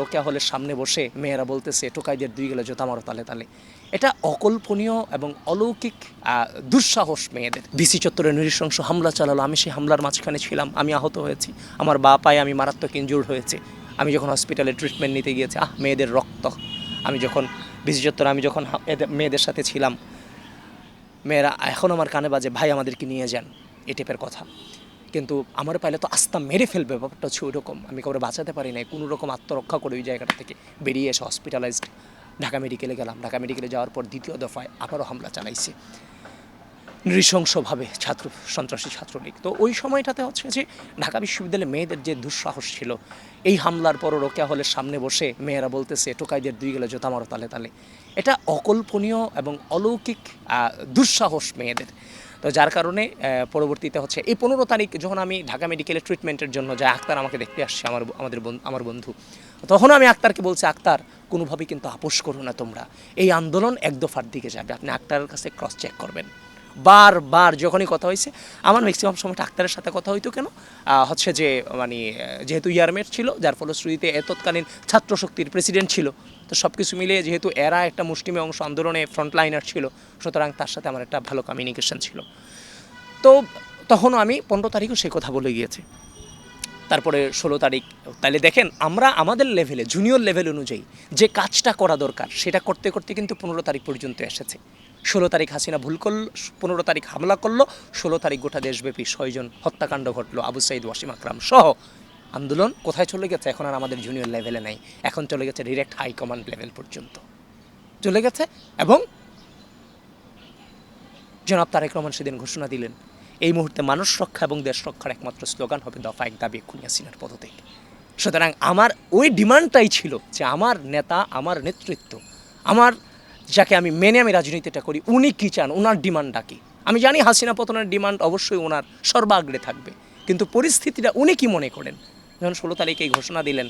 রোকেয়া হলের সামনে বসে মেয়েরা বলতেছে টোকাইদের 2 গেলে জোতা মারো তালে তালে। এটা অকল্পনীয় এবং অলৌকিক দুঃসাহস মেয়েদের। ডিসি চত্বরে নৃশংস হামলা চালালো, আমি সেই হামলার মাঝখানে ছিলাম, আমি আহত হয়েছি, আমার বা পায়ে আমি মারাত্মক ইনজুর্ড হয়েছে। আমি যখন হসপিটালে ট্রিটমেন্ট নিতে গিয়েছি, মেয়েদের রক্ত। আমি যখন ডিসি চত্বরে মেয়েদের সাথে ছিলাম, মেয়েরা এখন আমার কানে বাজে, ভাই আমাদেরকে নিয়ে যান, এই টাইপের কথা। কিন্তু আমার পাইলে তো আস্তা মেরে ফেলবে, ব্যাপারটা হচ্ছে ওইরকম। আমি কাউরে বাঁচাতে পারি নাই, কোনো রকম আত্মরক্ষা করে ওই জায়গাটা থেকে বেরিয়ে এসে হসপিটালাইজড ঢাকা মেডিকেলে গেলাম। ঢাকা মেডিকেলে যাওয়ার পর দ্বিতীয় দফায় আবারও হামলা চালাইছে নৃশংসভাবে সন্ত্রাসী ছাত্রলীগ। তো ওই সময়টাতে হচ্ছে যে ঢাকা বিশ্ববিদ্যালয়ে মেয়েদের যে দুঃসাহস ছিল, এই হামলার পরও রোকেয়া হলের সামনে বসে মেয়েরা বলতেছে টোকাইদের 2 গেলে জোতা মারো তালে তালে। এটা অকল্পনীয় এবং অলৌকিক দুঃসাহস মেয়েদের। তো যার কারণে পরবর্তীতে হচ্ছে এই 15 তারিখ যখন আমি ঢাকা মেডিকেলে ট্রিটমেন্টের জন্য যাই, আক্তার আমাকে দেখতে আসছে, আমার বন্ধু। তখন আমি আক্তারকে বলছি, আক্তার কোনোভাবেই কিন্তু আপোষ করো না তোমরা, এই আন্দোলন এক দফার দিকে যাবে, আপনি আক্তারের কাছে ক্রস চেক করবেন। বারবার যখনই কথা হয়েছে, আমার ম্যাক্সিমাম সময়টা আক্তারের সাথে কথা হইতো কেন, হচ্ছে যে মানে যেহেতু ইয়ারমেট ছিল, যার ফলশ্রুতিতে তৎকালীন ছাত্র শক্তির প্রেসিডেন্ট ছিল, তো সব কিছু মিলিয়ে যেহেতু এরা একটা মুষ্টিমেয় অংশ আন্দোলনে ফ্রন্টলাইনার ছিল, সুতরাং তার সাথে আমার একটা ভালো কমিউনিকেশন ছিল। তো তখনও আমি 15 তারিখও সে কথা বলে গিয়েছি। তারপরে 16 তারিখ, তাহলে দেখেন আমরা আমাদের লেভেলে, জুনিয়র লেভেল অনুযায়ী যে কাজটা করা দরকার সেটা করতে করতে কিন্তু 15 তারিখ পর্যন্ত এসেছে। 16 তারিখ হাসিনা ভুল করল, 15 তারিখ হামলা করলো, 16 তারিখ গোটা দেশব্যাপী 6 জন হত্যাকাণ্ড ঘটলো, আবু সাইদ, ওয়াসিম আকরাম সহ। আন্দোলন কোথায় চলে গেছে? এখন আর আমাদের জুনিয়র লেভেলে নাই, এখন চলে গেছে ডিরেক্ট হাই কমান্ড লেভেল পর্যন্ত চলে গেছে। এবং জনাব তারেক রহমান সেদিন ঘোষণা দিলেন, এই মুহূর্তে মানুষ রক্ষা এবং দেশ রক্ষার একমাত্র স্লোগান হবে দফা 1 দাবি খুনি হাসিনার পদত্যাগ। সুতরাং আমার ওই ডিমান্ডটাই ছিল যে আমার নেতা, আমার নেতৃত্ব, আমার যাকে আমি মেনে আমি রাজনীতিটা করি, উনি কী চান, ওনার ডিমান্ডটা কী। আমি জানি হাসিনা পতনের ডিমান্ড অবশ্যই ওনার সর্বাগ্রে থাকবে, কিন্তু পরিস্থিতিটা উনি কী মনে করেন। যখন 16 তারিখে এই ঘোষণা দিলেন,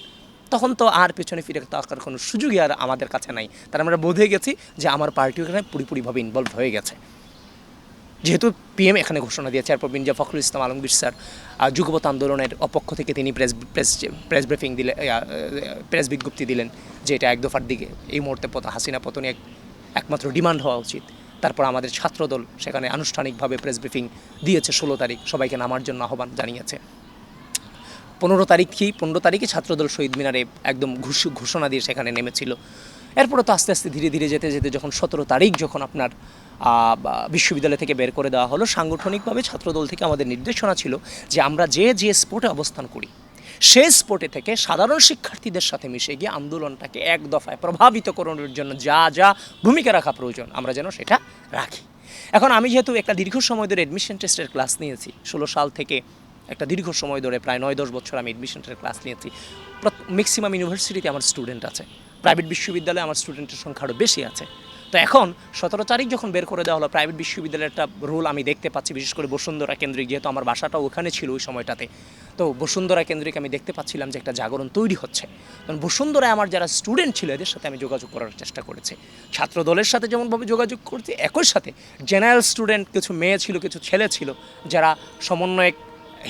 তখন তো আর পেছনে ফিরে তাকার কোনো সুযোগই আর আমাদের কাছে নাই। তার আমরা বোঝে গেছি যে আমার পার্টি ওখানে পুরোপুরিভাবে ইনভলভ হয়ে গেছে। যেহেতু পিএম এখানে ঘোষণা দিয়েছে, এরপর মির্জা ফখরুল ইসলাম আলমগীর স্যার যুগপৎ আন্দোলনের অপক্ষ থেকে তিনি প্রেস ব্রিফিং দিলেন, প্রেস বিজ্ঞপ্তি দিলেন যে এটা 1 দফার দিকে এই মুহূর্তে হাসিনা পতনে একমাত্র ডিমান্ড হওয়া উচিত। তারপর আমাদের ছাত্রদল সেখানে আনুষ্ঠানিকভাবে প্রেস ব্রিফিং দিয়েছে 16 তারিখ, সবাইকে নামার জন্য আহ্বান জানিয়েছে। 15 তারিখে ছাত্রদল শহীদ মিনারে একদম ঘোষণা দিয়ে সেখানে নেমেছিল। এরপরে তো আস্তে আস্তে ধীরে ধীরে যেতে যেতে যখন 17 তারিখ যখন আপনার বিশ্ববিদ্যালয় থেকে বের করে দেওয়া হলো, সাংগঠনিকভাবে ছাত্রদল থেকে আমাদের নির্দেশনা ছিল যে আমরা যে স্পটে অবস্থান করি সেই স্পটে থেকে সাধারণ শিক্ষার্থীদের সাথে মিশে গিয়ে আন্দোলনটাকে 1 দফায় প্রভাবিত করানোর জন্য যা যা ভূমিকা রাখা প্রয়োজন আমরা যেন সেটা রাখি। এখন আমি যেহেতু একটা দীর্ঘ সময় ধরে অ্যাডমিশন টেস্টের ক্লাস নিয়েছি, 16 সাল থেকে একটা দীর্ঘ সময় ধরে প্রায় 9-10 বছর আমি অ্যাডমিশনের ক্লাস নিয়েছি। ম্যাক্সিমাম ইউনিভার্সিটিতে আমার স্টুডেন্ট আছে, প্রাইভেট বিশ্ববিদ্যালয়ে আমার স্টুডেন্টের সংখ্যা আরও বেশি আছে। তো এখন 17 তারিখ যখন বের করে দেওয়া হলো, প্রাইভেট বিশ্ববিদ্যালয়ের একটা রোল আমি দেখতে পাচ্ছি, বিশেষ করে বসুন্ধরা কেন্দ্রিক, যেহেতু আমার বাসাটাও ওখানে ছিল ওই সময়টাতে। তো বসুন্ধরা কেন্দ্রিক আমি দেখতে পাচ্ছিলাম যে একটা জাগরণ তৈরি হচ্ছে। কারণ বসুন্ধরায় আমার যারা স্টুডেন্ট ছিল এদের সাথে আমি যোগাযোগ করার চেষ্টা করেছি, ছাত্র দলের সাথে যেমনভাবে যোগাযোগ করছি, একই সাথে জেনারেল স্টুডেন্ট, কিছু মেয়ে ছিল, কিছু ছেলে ছিল যারা সমন্বয়ক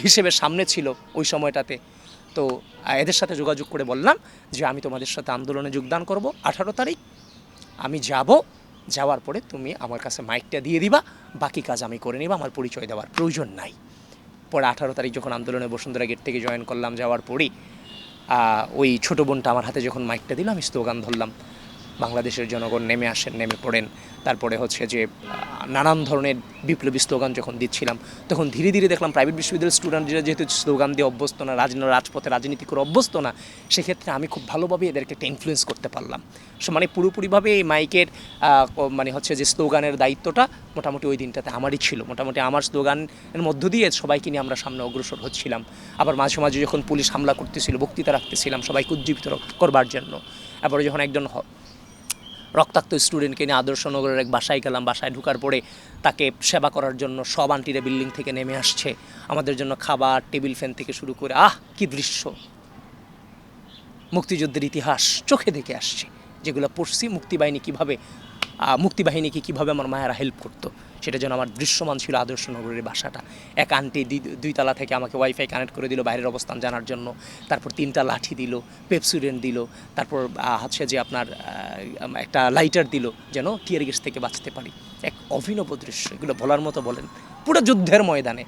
হিসেবে সামনে ছিল ওই সময়টাতে। তো এদের সাথে যোগাযোগ করে বললাম যে আমি তোমাদের সাথে আন্দোলনে যোগদান করব 18 তারিখ, আমি যাব, যাওয়ার পরে তুমি আমার কাছে মাইকটা দিয়ে দিবা, বাকি কাজ আমি করে নিব, আমার পরিচয় দেওয়ার প্রয়োজন নাই। পরে 18 তারিখ যখন আন্দোলনে বসুন্ধরা গেট থেকে জয়েন করলাম, যাওয়ার পরেই ওই ছোটো বোনটা আমার হাতে যখন মাইকটা দিল, আমি স্লোগান ধরলাম, বাংলাদেশের জনগণ নেমে আসেন, নেমে পড়েন। তারপরে হচ্ছে যে নানান ধরনের বিপ্লবী স্লোগান যখন দিচ্ছিলাম, তখন ধীরে ধীরে দেখলাম প্রাইভেট বিশ্ববিদ্যালয়ের স্টুডেন্টরা যেহেতু স্লোগান দিয়ে অভ্যস্ত না, রাজপথে রাজনীতি করে অভ্যস্ত না, সেক্ষেত্রে আমি খুব ভালোভাবে এদেরকে একটা ইনফ্লুয়েন্স করতে পারলাম। মানে পুরোপুরিভাবে এই মাইকের মানে হচ্ছে যে স্লোগানের দায়িত্বটা মোটামুটি ওই দিনটাতে আমারই ছিল। মোটামুটি আমার স্লোগানের মধ্য দিয়ে সবাইকে নিয়ে আমরা সামনে অগ্রসর হচ্ছিলাম। আবার মাঝে মাঝে যখন পুলিশ হামলা করতেছিল, বক্তৃতা রাখতেছিলাম সবাইকে উজ্জীবিত করবার জন্য। তারপরে যখন একজন রক্তাক্ত স্টুডেন্টকে নিয়ে আদর্শনগরের এক বাসায় গেলাম, বাসায় ঢোকার পরে তাকে সেবা করার জন্য সব আন্টিরা বিল্ডিং থেকে নেমে আসছে, আমাদের জন্য খাবার, টেবিল ফ্যান থেকে শুরু করে কী দৃশ্য, মুক্তিযুদ্ধের ইতিহাস চোখে দেখে আসছে, যেগুলো পড়ছি মুক্তিবাহিনীকে কীভাবে আমার মায়েরা হেল্প করতো, সেটা যেন আমার দৃশ্যমান ছিল আদর্শ নগরের বাসাটা। এক আন্টি দুই তালা থেকে আমাকে ওয়াইফাই কানেক্ট করে দিল বাইরের অবস্থান জানার জন্য, তারপর 3টা লাঠি দিল, পেপসুডেন্ট দিল, তারপর হচ্ছে যে আপনার একটা লাইটার দিল যেন টিয়ার গ্যাস থেকে বাঁচতে পারি। এক অভিনব দৃশ্য, এগুলো বলার মতো বলেন, পুরো যুদ্ধের ময়দানে।